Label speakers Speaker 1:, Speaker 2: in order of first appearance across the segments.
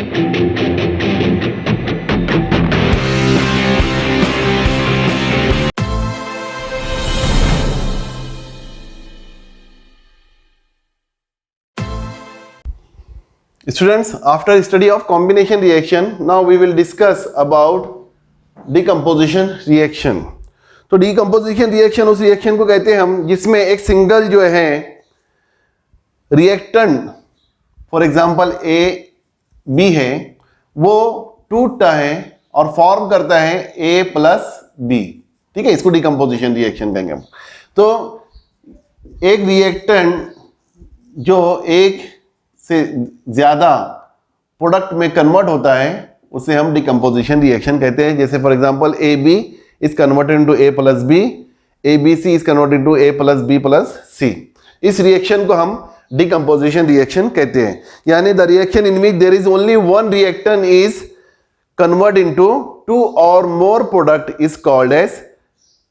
Speaker 1: Students, after study of combination reaction, now we will discuss about decomposition reaction. तो decomposition reaction उस reaction को कहते हैं हम जिसमें एक सिंगल जो है reactant, for example A B है, वो टूटता है और फॉर्म करता है A प्लस B. ठीक है, इसको डिकम्पोजिशन रिएक्शन कहेंगे हम. तो एक रिएक्टेंट जो एक से ज्यादा प्रोडक्ट में कन्वर्ट होता है उसे हम डिकम्पोजिशन रिएक्शन कहते हैं. जैसे for example A B is converted into A plus B, A B C is converted into A plus B plus C. इस रिएक्शन को हम डिकम्पोजिशन रिएक्शन कहते हैं. यानी the reaction in which there is only one reactant is convert into two or more product is called as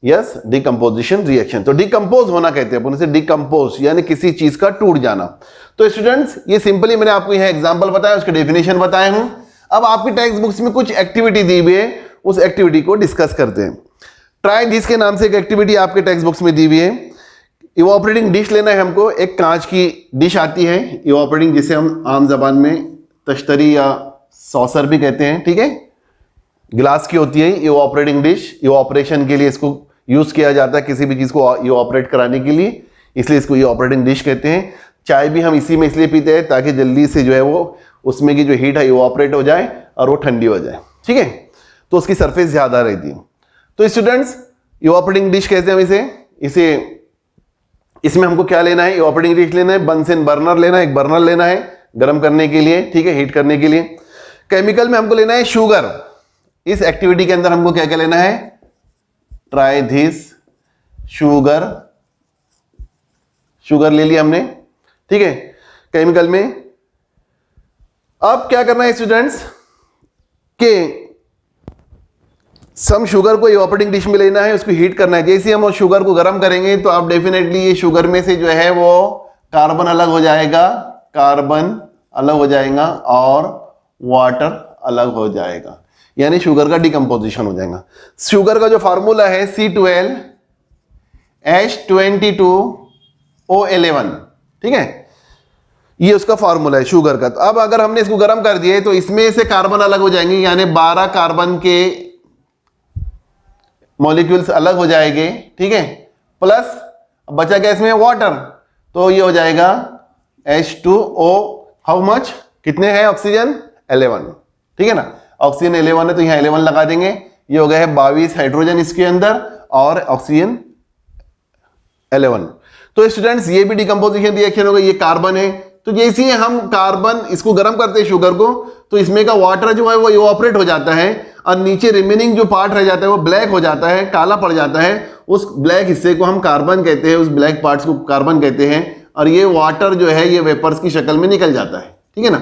Speaker 1: yes decomposition reaction. तो decompose होना कहते हैं अपन इसे, डिकम्पोज यानी किसी चीज का टूट जाना. तो स्टूडेंट्स, ये सिंपली मैंने आपको यहां एग्जांपल बताया, उसके डेफिनेशन बताए हूं. अब आपकी टेक्स्ट बुक्स में कुछ एक्टिविटी दी हुई है, उस एक्टिविटी को डिस्कस करते हैं. ट्राई दिस के नाम से एक एक्टिविटी आपके टेक्स्ट बुक्स में दी हुई है. इवोपरेटिंग डिश लेना है हमको. एक कांच की डिश आती है इवोपरेटिंग, जिसे हम आम जबान में तश्तरी या सॉसर भी कहते हैं. ठीक है, गिलास की होती है इवोपरेटिंग डिश. इवोपरेशन के लिए इसको यूज किया जाता है, किसी भी चीज को इवोपरेट कराने के लिए, इसलिए इसको इवोपरेटिंग डिश कहते हैं. चाय भी हम इसी में इसलिए पीते हैं ताकि जल्दी से जो है वो उसमें की जो हीट है इवोपरेट हो जाए और वो ठंडी हो जाए. ठीक है, तो उसकी सरफेस ज्यादा रहती है. तो स्टूडेंट्स, इवोपरेटिंग डिश कहते हैं हम इसे. इसमें हमको क्या लेना है? इवोपरेटिंग डिश लेना है, बंसन बर्नर लेना है, एक बर्नर लेना है गर्म करने के लिए. ठीक है, हीट करने के लिए. केमिकल में हमको लेना है शुगर. इस एक्टिविटी के अंदर हमको क्या क्या लेना है? Try this sugar. शुगर ले लिया हमने. ठीक है, केमिकल में. अब क्या करना है स्टूडेंट्स के सम शुगर को इवोपरेटिंग डिश में लेना है, उसको हीट करना है. जैसे हम उस शुगर को गर्म करेंगे तो आप डेफिनेटली ये शुगर में से जो है वो कार्बन अलग हो जाएगा, कार्बन अलग हो जाएगा और वाटर अलग हो जाएगा, यानी शुगर का डिकम्पोजिशन हो जाएगा. शुगर का जो फार्मूला है C12H22O11. ठीक है, ये उसका फार्मूला है शुगर का. तो अब अगर हमने इसको गर्म कर दिया तो इसमें से कार्बन अलग हो जाएंगे, यानी 12 कार्बन के मॉलिक्यूल्स अलग हो जाएंगे. ठीक है, प्लस बचा क्या इसमें? वाटर. तो ये हो जाएगा H2O. How much? कितने हैं ऑक्सीजन? 11. ठीक है ना, ऑक्सीजन 11 है तो यहां 11 लगा देंगे. ये हो गया है 22 हाइड्रोजन इसके अंदर और ऑक्सीजन 11. तो स्टूडेंट्स, ये भी डिकम्पोजिशन रिएक्शन होगा. ये कार्बन है, तो जैसे ही हम कार्बन इसको गर्म करते हैं शुगर को, तो इसमें का वाटर जो है वो इवोपरेट हो जाता है और नीचे रिमेनिंग जो पार्ट रह जाता है वो ब्लैक हो जाता है, काला पड़ जाता है. उस ब्लैक हिस्से को हम कार्बन कहते हैं, उस ब्लैक पार्ट्स को कार्बन कहते हैं. और ये वाटर जो है ये वेपर्स की शक्ल में निकल जाता है. ठीक है ना.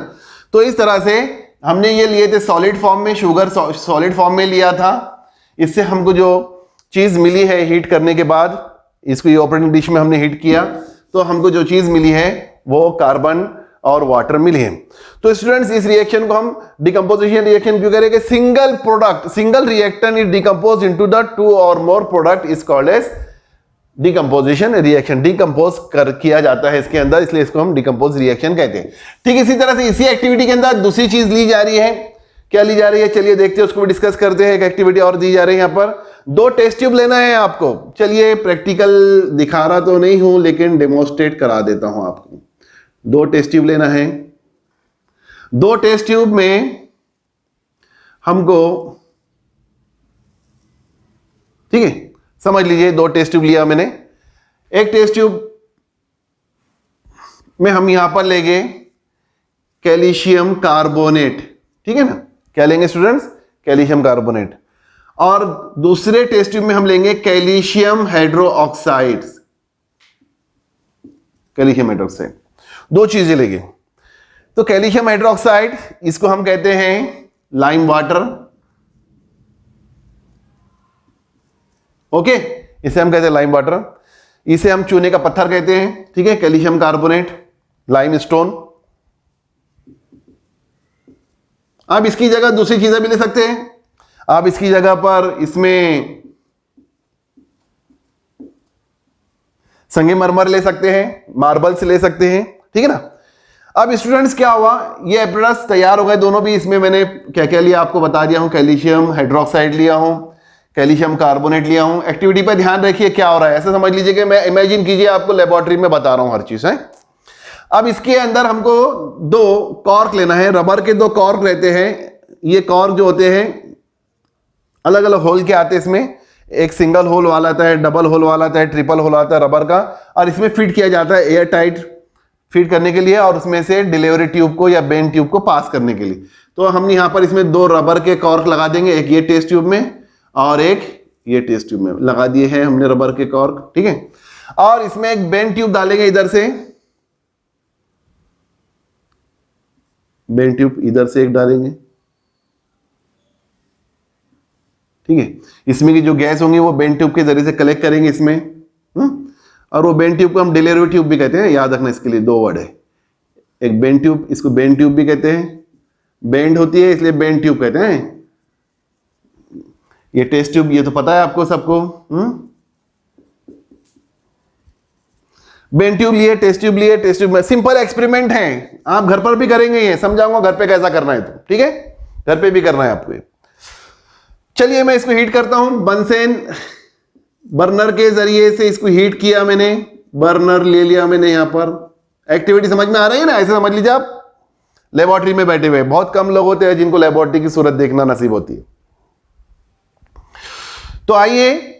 Speaker 1: तो इस तरह से हमने ये लिए थे सॉलिड फॉर्म में, शुगर सॉलिड फॉर्म में लिया था. इससे हमको जो चीज मिली है हीट करने के बाद, इसको इवोपरेटिंग डिश में हमने हीट किया तो हमको जो चीज मिली है वो कार्बन और वाटर मिली है. तो स्टूडेंट्स, इस रिएक्शन को हम डिकम्पोजिशन रिएक्शन क्यों करेंगे? Single product, single reactant is decompose into the two or more product is called as decomposition reaction. Decompose किया जाता है इसके अंदर, इसलिए इसको हम डिकम्पोज रिएक्शन कहते हैं. ठीक इसी तरह से इसी एक्टिविटी के अंदर दूसरी चीज ली जा रही है. क्या ली जा रही है? चलिए देखते हैं, उसको भी डिस्कस करते हैं. एक एक्टिविटी और दी जा रही है यहाँ पर. 2 टेस्ट ट्यूब लेना है आपको. चलिए, प्रैक्टिकल दिखा रहा तो नहीं हूं लेकिन डेमोन्स्ट्रेट करा देता हूं आपको. 2 टेस्ट ट्यूब लेना है. 2 टेस्ट ट्यूब में हमको, ठीक है, समझ लीजिए 2 टेस्ट ट्यूब लिया मैंने. एक टेस्ट ट्यूब में हम यहां पर लेंगे कैल्शियम कार्बोनेट. ठीक है ना, क्या लेंगे स्टूडेंट्स? Calcium carbonate. और दूसरे टेस्ट ट्यूब में हम लेंगे कैल्शियम हाइड्रोक्साइड्स. कैल्शियम हाइड्रोक्साइड, 2 चीजें लेंगे. तो कैल्शियम हाइड्रोक्साइड, इसको हम कहते हैं लाइम वाटर. ओके, इसे हम कहते हैं लाइम वाटर. इसे हम चूने का पत्थर कहते हैं. ठीक है, कैल्शियम कार्बोनेट, लाइम स्टोन. आप इसकी जगह दूसरी चीजें भी ले सकते हैं। आप इसकी जगह पर इसमें संगमरमर ले सकते हैं, मार्बल्स ले सकते हैं, ठीक है ना। अब स्टूडेंट्स क्या हुआ, ये एप्रेटस तैयार हो गए दोनों भी। इसमें मैंने क्या क्या लिया आपको बता दिया हूं, कैल्शियम हाइड्रोक्साइड लिया हूं, कैल्शियम कार्बोनेट लिया हूं। एक्टिविटी पर ध्यान रखिए क्या हो रहा है, ऐसे समझ लीजिए कि मैं इमेजिन कीजिए आपको लेबोरेटरी में बता रहा हूं हर चीज है। अब इसके अंदर हमको 2 कॉर्क लेना है, रबर के 2 कॉर्क रहते हैं। ये कॉर्क जो होते हैं अलग अलग होल के आते हैं इसमें, एक सिंगल होल वाला आता है, डबल होल वाला आता है, ट्रिपल होल आता है रबर का, और इसमें फिट किया जाता है एयर टाइट फिट करने के लिए, और उसमें से डिलीवरी ट्यूब को या बेन ट्यूब को पास करने के लिए। तो हम यहां पर इसमें 2 रबर के कॉर्क लगा देंगे, एक ये टेस्ट ट्यूब में और एक ये टेस्ट ट्यूब में लगा दिए हैं हमने रबर के कॉर्क, ठीक है। और इसमें एक बेन ट्यूब डालेंगे इधर से, बेन ट्यूब इधर से एक डालेंगे, ठीक है। इसमें की जो गैस होंगी वो बेन ट्यूब के जरिए से कलेक्ट करेंगे इसमें, और वो बेन ट्यूब को हम डिलीवरी ट्यूब भी कहते हैं, याद रखना इसके लिए 2 वर्ड है। एक बेन ट्यूब, इसको बेन ट्यूब भी कहते हैं, बेंड होती है इसलिए बेन ट्यूब कहते हैं। ये टेस्ट ट्यूब, ये तो पता है आपको सबको, बेन ट्यूब लिए, टेस्ट ट्यूब लिए। टेस्ट ट्यूब में सिंपल एक्सपेरिमेंट है, आप घर पर भी करेंगे, ये समझाऊंगा घर पे कैसा करना है, तो ठीक है घर पे भी करना है आपको। चलिए मैं इसको हीट करता हूं, बंसेन बर्नर के जरिए से इसको हीट किया मैंने, बर्नर ले लिया मैंने यहां पर। एक्टिविटी समझ में आ रही है ना, ऐसे समझ लीजिए आप लेबोरेटरी में बैठे हुए, बहुत कम लोग होते हैं जिनको लेबोरेटरी की सूरत देखना नसीब होती है। तो आइए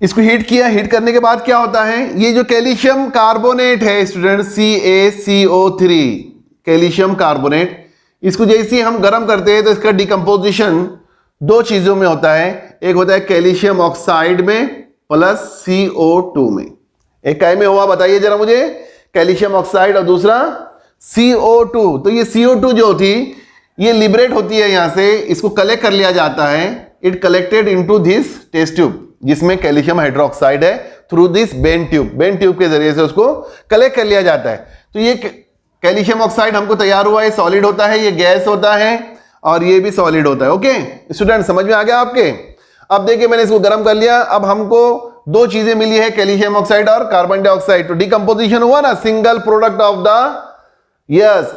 Speaker 1: इसको हीट किया, हीट करने के बाद क्या होता है, ये जो कैल्शियम कार्बोनेट है स्टूडेंट, CaCO3 कैल्शियम कार्बोनेट, इसको जैसे हम गर्म करते हैं तो इसका डिकम्पोजिशन 2 चीजों में होता है, एक होता है कैल्शियम ऑक्साइड में प्लस CO2 में। एक काय में हुआ बताइए जरा मुझे, कैल्शियम ऑक्साइड और दूसरा CO2। तो ये CO2 जो थी ये लिबरेट होती है यहां से, इसको कलेक्ट कर लिया जाता है, it collected into this test tube जिसमें कैल्शियम हाइड्रोक्साइड है, through this bent tube, bent tube के जरिए से उसको कलेक्ट कर लिया जाता है। तो ये कैल्शियम ऑक्साइड हमको तैयार हुआ है, सॉलिड होता है, ये गैस होता है और ये भी सॉलिड होता है। ओके स्टूडेंट समझ में आ गया आपके। अब देखिए मैंने इसको गर्म कर लिया, अब हमको 2 चीजें मिली है, कैल्शियम ऑक्साइड और कार्बन डाइऑक्साइड। तो डिकम्पोजिशन हुआ ना, single product of the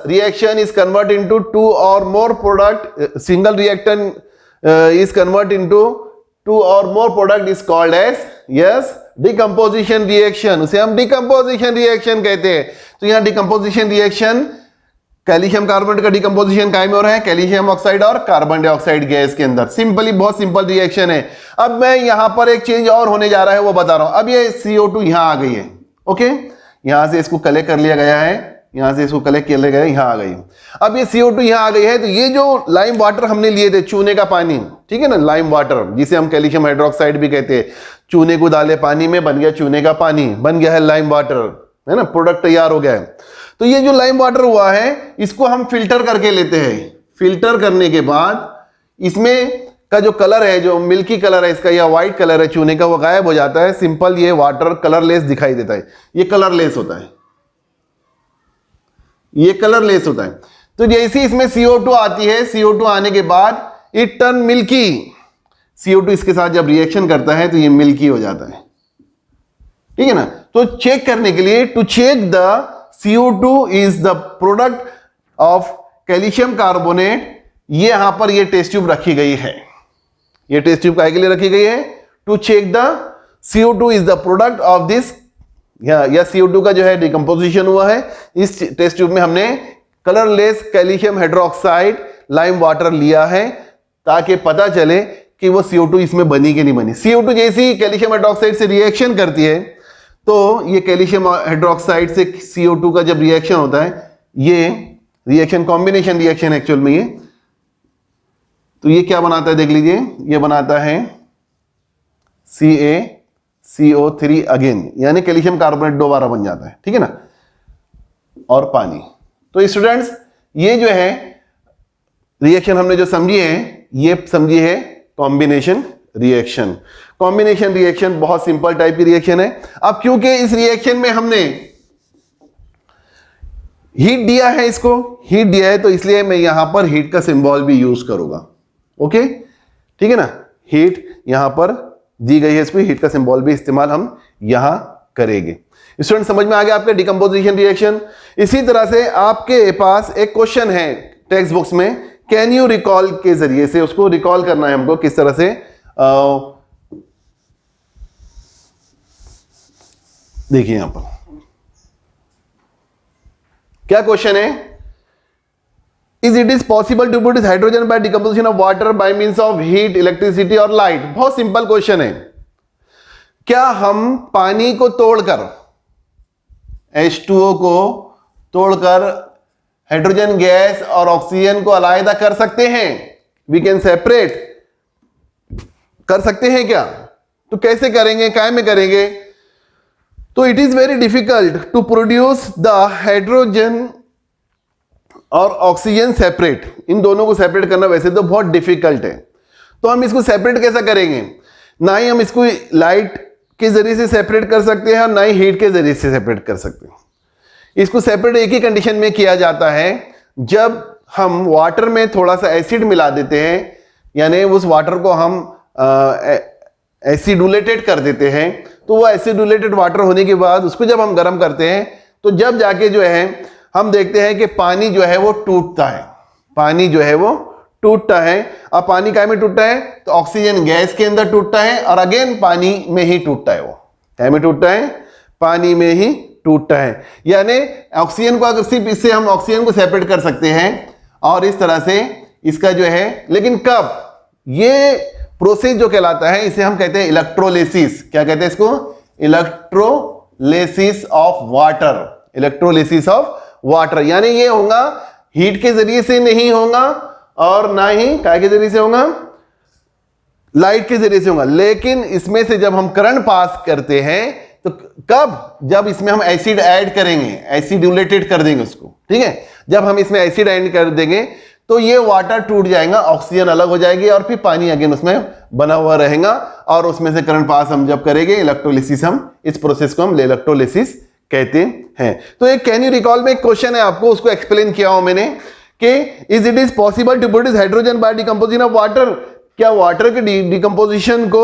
Speaker 1: reaction is convert into 2 or more product, single reaction is convert into 2 or more product is called as decomposition reaction, उसे हम डिकम्पोजिशन रिएक्शन कहते हैं। तो यहां डिकम्पोजिशन रिएक्शन, कैल्शियम कार्बोनेट का decomposition काय में हो रहा है, कैल्शियम ऑक्साइड और कार्बन डाइऑक्साइड गैस के अंदर। सिंपली बहुत सिंपल रिएक्शन है। अब मैं यहां पर एक चेंज और होने जा रहा है वो बता रहा हूं। अब ये CO2 यहां आ गई है, ओके, यहां से इसको कलेक्ट कर लिया गया है, यहां से इसको कलेक्ट किया गया है, यहां आ गई। अब ये CO2 यहां आ गई है, तो ये जो लाइम वाटर हमने लिए थे, चूने का पानी, ठीक है ना, लाइम वाटर जिसे हम कैल्शियम हाइड्रोक्साइड भी कहते हैं, चूने को डाले पानी में बन गया चूने का पानी, बन गया है लाइम वाटर, है ना, प्रोडक्ट तैयार हो गया है। तो ये जो लाइम वाटर हुआ है इसको हम फिल्टर करके लेते हैं। फिल्टर करने के बाद इसमें का जो कलर है, जो मिल्की कलर है इसका या व्हाइट कलर है चूने का, वो गायब हो जाता है। सिंपल ये वाटर कलरलेस दिखाई देता है, ये कलरलेस होता है, ये कलरलेस होता है। तो जैसे इसमें CO2 आती है, CO2 आने के बाद इट टर्न मिल्की, CO2 इसके साथ जब रिएक्शन करता है तो ये मिल्की हो जाता है, ठीक है ना। तो चेक करने के लिए, to check the CO2 is the product of calcium carbonate, ये यहां पर ये टेस्ट ट्यूब रखी गई है। ये टेस्ट ट्यूब काहे के लिए रखी गई है, to check the CO2 is the product of this, या CO2 का जो है डिकम्पोजिशन हुआ है। इस टेस्ट ट्यूब में हमने colourless calcium hydroxide lime water लिया है ताकि पता चले कि वो CO2 इसमें बनी कि नहीं बनी। CO2 जैसी कैल्शियम हाइड्रोक्साइड से रिएक्शन करती है, तो ये कैल्शियम हाइड्रोक्साइड से CO2 का जब रिएक्शन होता है, ये रिएक्शन कॉम्बिनेशन रिएक्शन एक्चुअल में ये, तो ये क्या बनाता है देख लीजिए, ये बनाता है CaCO3 अगेन, यानी कैल्शियम कार्बोनेट दोबारा बन जाता है, ठीक है ना, और पानी। तो स्टूडेंट्स ये जो है रिएक्शन हमने जो समझी है, ये समझी है कॉम्बिनेशन रिएक्शन। कॉम्बिनेशन रिएक्शन बहुत सिंपल टाइप की रिएक्शन है। अब क्योंकि इस रिएक्शन में हमने हीट दिया है, इसको हीट दिया है, तो इसलिए मैं यहां पर हीट का सिंबल भी यूज करूंगा। ओके, ठीक है ना, हीट यहां पर दी गई है, इसको हीट का सिंबल भी इस्तेमाल हम यहां करेंगे। स्टूडेंट समझ में आ गया आपके डिकम्पोजिशन रिएक्शन। इसी तरह से आपके पास एक क्वेश्चन है टेक्स्ट बुक्स में, कैन यू रिकॉल के जरिए से उसको रिकॉल करना है हमको, किस तरह से देखिए यहां पर क्या क्वेश्चन है, is it is possible to produce hydrogen by decomposition of water by means of heat, electricity और लाइट। बहुत सिंपल क्वेश्चन है, क्या हम पानी को तोड़कर, H2O को तोड़कर हाइड्रोजन गैस और ऑक्सीजन को अलग कर सकते हैं? वी कैन सेपरेट, कर सकते हैं क्या? तो कैसे करेंगे, काय में करेंगे? तो it is very difficult to produce the hydrogen और ऑक्सीजन सेपरेट। इन दोनों को सेपरेट करना वैसे तो बहुत डिफिकल्ट है, तो हम इसको सेपरेट कैसा करेंगे? ना ही हम इसको लाइट के जरिए से सेपरेट कर सकते हैं और ना ही हीट के जरिए से सेपरेट कर सकते हैं। इसको सेपरेट एक ही कंडीशन में किया जाता है, जब हम वाटर में थोड़ा सा एसिड मिला देते हैं, यानी उस वाटर को हम एसिडुलेटेड कर देते हैं, तो वो एसिडुलेटेड वाटर होने के बाद उसको जब हम गर्म करते हैं, तो जब जाके जो है हम देखते हैं कि पानी जो है वो टूटता है, पानी जो है वो टूटता है। अब पानी काय में टूटता है? तो ऑक्सीजन गैस के अंदर टूटता है और अगेन पानी में ही टूटता है। वो काय में टूटता है? पानी में ही टूटता है। यानी ऑक्सीजन को अगर सिर्फ इससे हम ऑक्सीजन को सेपरेट कर सकते हैं और इस तरह से इसका जो है, लेकिन कब? ये प्रोसेस जो कहलाता है इसे हम कहते हैं इलेक्ट्रोलिसिस। क्या कहते हैं इसको? Electrolysis of water, electrolysis of water. यानी ये होगा हीट के जरिए से नहीं होगा और ना ही काय के जरिए से होगा, लाइट के जरिए से होगा। लेकिन इसमें से जब हम करंट पास करते हैं तो कब? जब इसमें हम एसिड ऐड करेंगे, एसिडुलेटेड कर देंगे उसको, ठीक है। जब हम इसमें एसिड ऐड कर देंगे तो ये वाटर टूट जाएगा, ऑक्सीजन अलग हो जाएगी और फिर पानी अगेन उसमें बना हुआ रहेगा और उसमें से करंट पास हम जब करेंगे इलेक्ट्रोलिसिस, हम इस प्रोसेस को हम इलेक्ट्रोलिसिस कहते हैं। तो एक कैन यू रिकॉल में एक क्वेश्चन है आपको, उसको एक्सप्लेन किया हूं मैंने कि is it is possible to produce hydrogen by decomposition of water. क्या वाटर के डिकम्पोजिशन को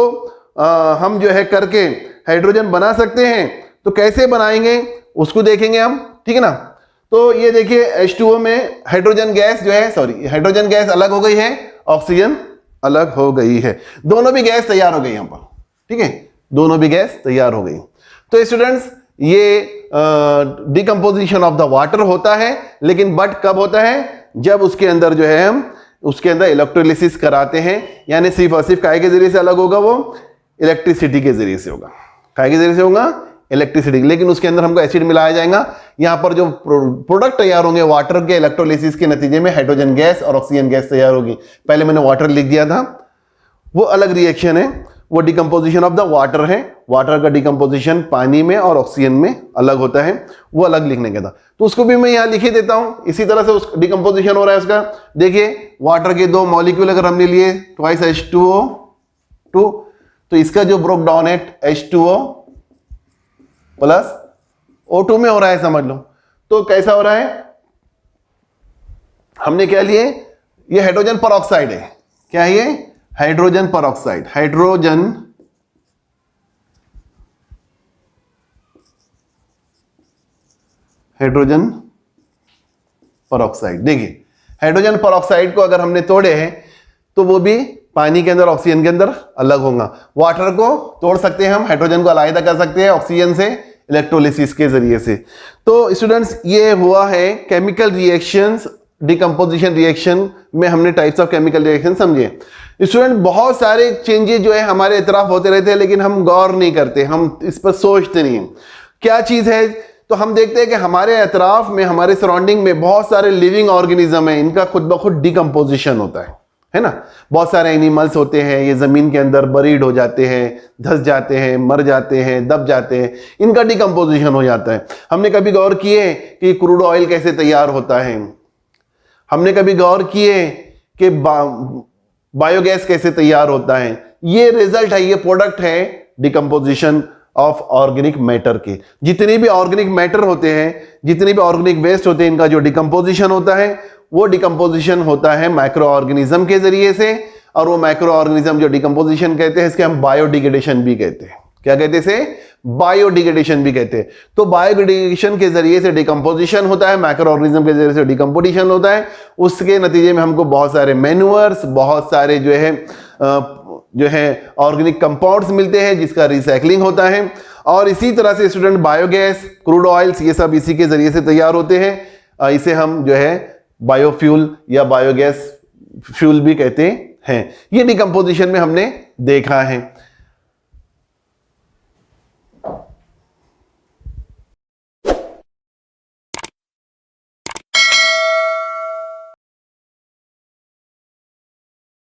Speaker 1: हम जो है करके हाइड्रोजन बना सकते हैं? तो कैसे बनाएंगे उसको देखेंगे हम, ठीक है ना। तो ये देखिए H2O में हाइड्रोजन गैस जो है, सॉरी हाइड्रोजन गैस अलग हो गई है, ऑक्सीजन अलग हो गई है, दोनों भी गैस तैयार हो गई यहां पर, ठीक है, दोनों भी गैस तैयार हो गई। तो स्टूडेंट्स ये डिकम्पोजिशन ऑफ द वाटर होता है, लेकिन बट कब होता है? जब उसके अंदर जो है हम उसके अंदर इलेक्ट्रोलिसिस कराते हैं, यानी सिर्फ और सिर्फ काय के जरिए से अलग होगा, वो इलेक्ट्रिसिटी के जरिए से होगा। काय के जरिए से होगा? इलेक्ट्रिसिटी। लेकिन उसके अंदर हमको एसिड मिलाया जाएगा। यहां पर जो प्रोडक्ट तैयार होंगे वाटर के इलेक्ट्रोलिसिस के नतीजे में हाइड्रोजन गैस और ऑक्सीजन गैस तैयार होगी। पहले मैंने वाटर लिख दिया था, वो अलग रिएक्शन है, वो डिकम्पोजिशन ऑफ द वाटर है। वाटर का डिकम्पोजिशन पानी में और ऑक्सीजन में अलग होता है, वो अलग लिखने का था, तो उसको भी मैं यहां लिख ही देता हूं। इसी तरह से उस डिकम्पोजिशन हो रहा है उसका। देखिए वाटर के दो मॉलिक्यूल अगर हमने लिए ट्वाइस H2O, तो इसका जो ब्रोक डाउन है H2O प्लस O2 में हो रहा है, समझ लो। तो कैसा हो रहा है? हमने क्या लिए? ये हाइड्रोजन परऑक्साइड है। क्या है ये? Hydrogen peroxide, hydrogen peroxide. देखिए हाइड्रोजन परऑक्साइड को अगर हमने तोड़े हैं तो वो भी पानी के अंदर ऑक्सीजन के अंदर अलग होगा। वाटर को तोड़ सकते हैं हम, हाइड्रोजन को अलग कर सकते हैं ऑक्सीजन से इलेक्ट्रोलिसिस के जरिए से। तो स्टूडेंट्स ये हुआ है केमिकल रिएक्शंस, डिकम्पोजिशन रिएक्शन में हमने टाइप्स ऑफ केमिकल रिएक्शन समझे। स्टूडेंट बहुत सारे चेंजेस जो है हमारे इतराफ होते रहते हैं, लेकिन हम गौर नहीं करते, हम इस पर सोचते नहीं हैं क्या चीज है। तो हम देखते हैं कि हमारे इतराफ में, हमारे सराउंडिंग में बहुत सारे लिविंग ऑर्गेनिज्म है, इनका खुद ब खुद डिकम्पोजिशन होता है ना। बहुत सारे एनिमल्स होते हैं, ये जमीन के अंदर बरीड हो जाते हैं, धस जाते हैं, मर जाते हैं, दब जाते हैं, इनका डिकम्पोजिशन हो जाता है। हमने कभी गौर किए कि क्रूड ऑयल कैसे तैयार होता है? हमने कभी गौर किए कि बायोगैस कैसे तैयार होता है? ये रिजल्ट है, ये प्रोडक्ट है डिकम्पोजिशन ऑफ ऑर्गेनिक मैटर के। जितने भी ऑर्गेनिक मैटर होते हैं, जितने भी ऑर्गेनिक वेस्ट होते हैं, इनका जो डिकम्पोजिशन होता है वो डिकम्पोजिशन होता है माइक्रो ऑर्गेनिज्म के जरिए से। और वो माइक्रो ऑर्गेनिज्म जो डिकम्पोजिशन कहते हैं, इसके हम बायोडिग्रेडेशन भी कहते हैं। क्या कहते हैं इसे? बायोडिग्रेडेशन भी कहते हैं। तो बायोडिग्रेडेशन के जरिए से डिकम्पोजिशन होता है, माइक्रो ऑर्गेनिज्म के जरिए से डिकम्पोजिशन होता है। उसके नतीजे में हमको बहुत सारे मैन्यूअर्स, बहुत सारे जो है ऑर्गेनिक कंपाउंड्स मिलते हैं, जिसका रिसाइकलिंग होता है। और इसी तरह से स्टूडेंट बायोगैस, क्रूड ऑयल्स, ये सब इसी के जरिए से तैयार होते हैं। इसे हम जो है बायोफ्यूल या बायोगैस फ्यूल भी कहते हैं। ये डिकम्पोजिशन में हमने देखा है।